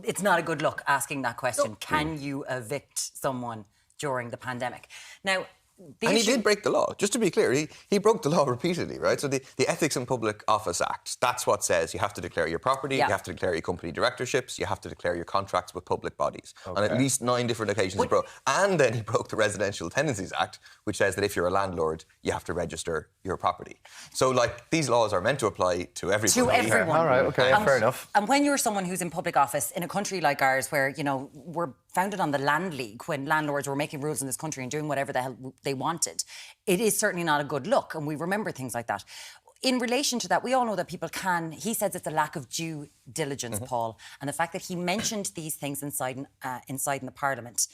it's not a good look asking that question. No. Can you evict someone during the pandemic? Now, he did break the law. Just to be clear, he broke the law repeatedly, right? So the Ethics in Public Office Act, that's what says you have to declare your property, you have to declare your company directorships, you have to declare your contracts with public bodies. On at least 9 different occasions he broke. And then he broke the Residential Tenancies Act, which says that if you're a landlord, you have to register your property. So, like, these laws are meant to apply to everybody. To everyone. All right, OK, fair enough. And when you're someone who's in public office in a country like ours where, you know, we're founded on the Land League, when landlords were making rules in this country and doing whatever the hell they wanted, it is certainly not a good look, and we remember things like that. In relation to that, we all know that people can... He says it's a lack of due diligence, Paul, and the fact that he mentioned these things inside in the Parliament.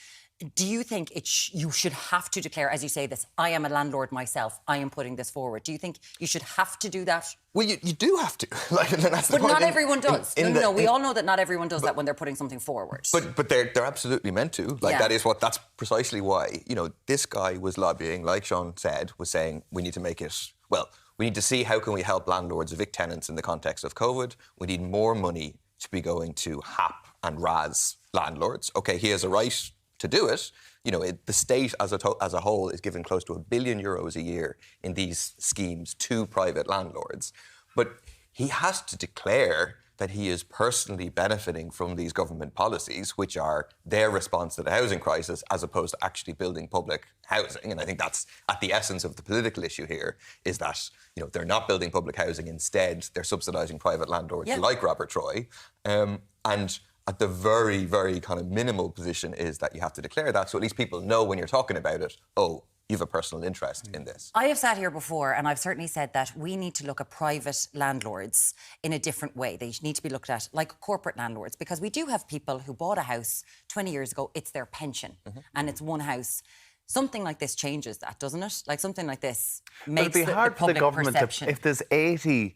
Do you think you should have to declare, as you say this, I am a landlord myself, I am putting this forward? Do you think you should have to do that? Well, you do have to. That's but not everyone does. No, we all know that not everyone does that when they're putting something forward. But they're absolutely meant to. That's precisely why. You know, this guy was lobbying, like Sean said, was saying we need to make it... Well, we need to see how can we help landlords evict tenants in the context of COVID. We need more money to be going to HAP and RAS landlords. OK, he has a right to do it. You know, the state as a whole is giving close to €1 billion a year in these schemes to private landlords. But he has to declare that he is personally benefiting from these government policies, which are their response to the housing crisis, as opposed to actually building public housing. And I think that's at the essence of the political issue here, is that, you know, they're not building public housing. Instead, they're subsidising private landlords like Robert Troy. And at the very, very kind of minimal position is that you have to declare that, so at least people know when you're talking about it, oh, you have a personal interest in this. I have sat here before and I've certainly said that we need to look at private landlords in a different way. They need to be looked at like corporate landlords, because we do have people who bought a house 20 years ago, it's their pension, and it's one house. Something like this changes that, doesn't it? Like something like this makes the public for the government perception. If there's 80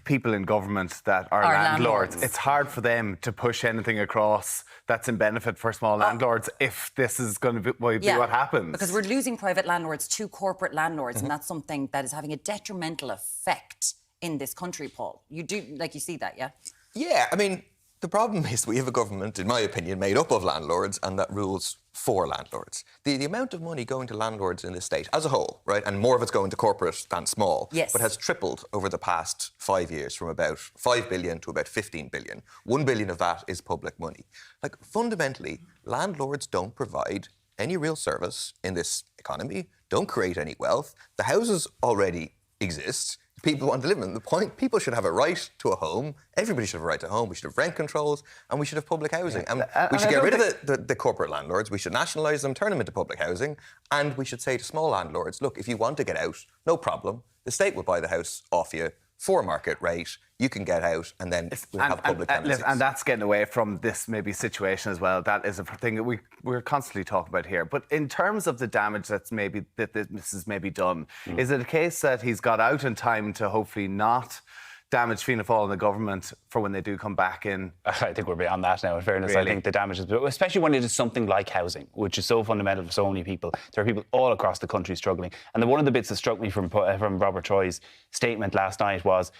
people in government that are landlords, it's hard for them to push anything across that's in benefit for small landlords if this is going to be what happens. Because we're losing private landlords to corporate landlords, and that's something that is having a detrimental effect in this country, Paul. You do, like, you see that, yeah? Yeah, I mean, the problem is we have a government, in my opinion, made up of landlords and that rules for landlords. The amount of money going to landlords in this state as a whole, right, and more of it's going to corporate than small, but has tripled over the past 5 years from about 5 billion to about 15 billion. 1 billion of that is public money. Like, fundamentally, landlords don't provide any real service in this economy, don't create any wealth. The houses already exist. People want to live in them. The point, people should have a right to a home. Everybody should have a right to a home. We should have rent controls and we should have public housing. And we should get rid of the corporate landlords. We should nationalise them, turn them into public housing. And we should say to small landlords, look, if you want to get out, no problem. The state will buy the house off you for market rate. You can get out and then we'll have public tenancies. And that's getting away from this maybe situation as well. That is a thing that we're constantly talking about here. But in terms of the damage that this is maybe done, is it a case that he's got out in time to hopefully not damage Fianna Fáil and the government for when they do come back in? I think we're beyond that now, in fairness. Really? I think the damage is... Especially when it is something like housing, which is so fundamental for so many people. There are people all across the country struggling. And one of the bits that struck me from Robert Troy's statement last night was...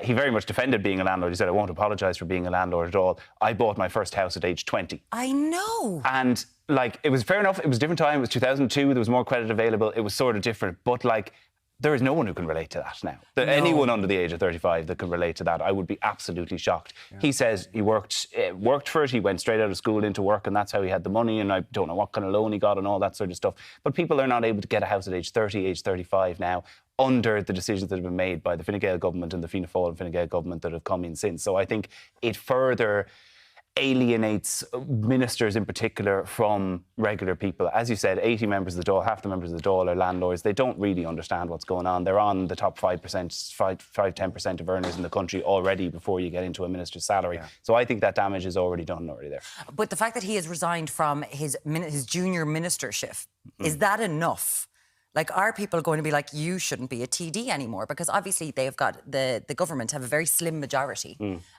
he very much defended being a landlord. He said, I won't apologise for being a landlord at all. I bought my first house at age 20. I know. And, like, it was fair enough. It was a different time. It was 2002. There was more credit available. It was sort of different. But, like, there is no one who can relate to that now. Anyone under the age of 35 that can relate to that, I would be absolutely shocked. Yeah. He says he worked for it. He went straight out of school into work, and that's how he had the money, and I don't know what kind of loan he got and all that sort of stuff. But people are not able to get a house at age 30, age 35 now, under the decisions that have been made by the Fine Gael government and the Fianna Fáil and Fine Gael government that have come in since. So I think it further alienates ministers in particular from regular people. As you said, 80 members of the Dáil, half the members of the Dáil are landlords. They don't really understand what's going on. They're on the top 5%, of earners in the country already before you get into a minister's salary. Yeah. So I think that damage is already done there. But the fact that he has resigned from his junior ministership, is that enough Like, are people going to be like, you shouldn't be a TD anymore? Because obviously they've got, the government have a very slim majority.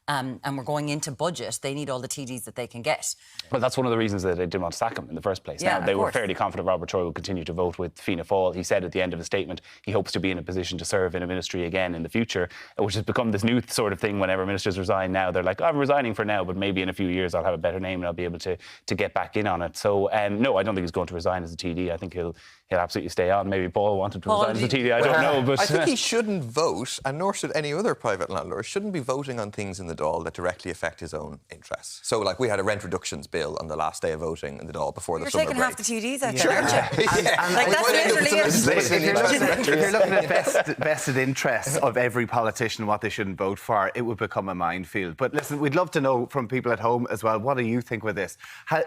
And we're going into budget. They need all the TDs that they can get. Well, that's one of the reasons that they didn't want to sack him in the first place. Yeah, Now, they of were course. fairly confident Robert Troy would continue to vote with Fianna Fáil. He said at the end of the statement he hopes to be in a position to serve in a ministry again in the future, which has become this new sort of thing whenever ministers resign now. They're like, I'm resigning for now, but maybe in a few years I'll have a better name and I'll be able to get back in on it. So, no, I don't think he's going to resign as a TD. I think he'll absolutely stay on. Maybe Paul wanted to resign as a TD. I don't know. But I think he shouldn't vote, and nor should any other private landlord, shouldn't be voting on things in the Dáil that directly affect his own interests. So, like, we had a rent reductions bill on the last day of voting in the Dáil before the You're summer taking break. half the TDs out there, aren't you? Yeah. Like, that's literally it. If you're looking at vested interests of every politician, what they shouldn't vote for, it would become a minefield. But listen, we'd love to know from people at home as well, what do you think with this?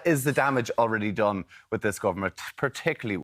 Is the damage already done with this government, particularly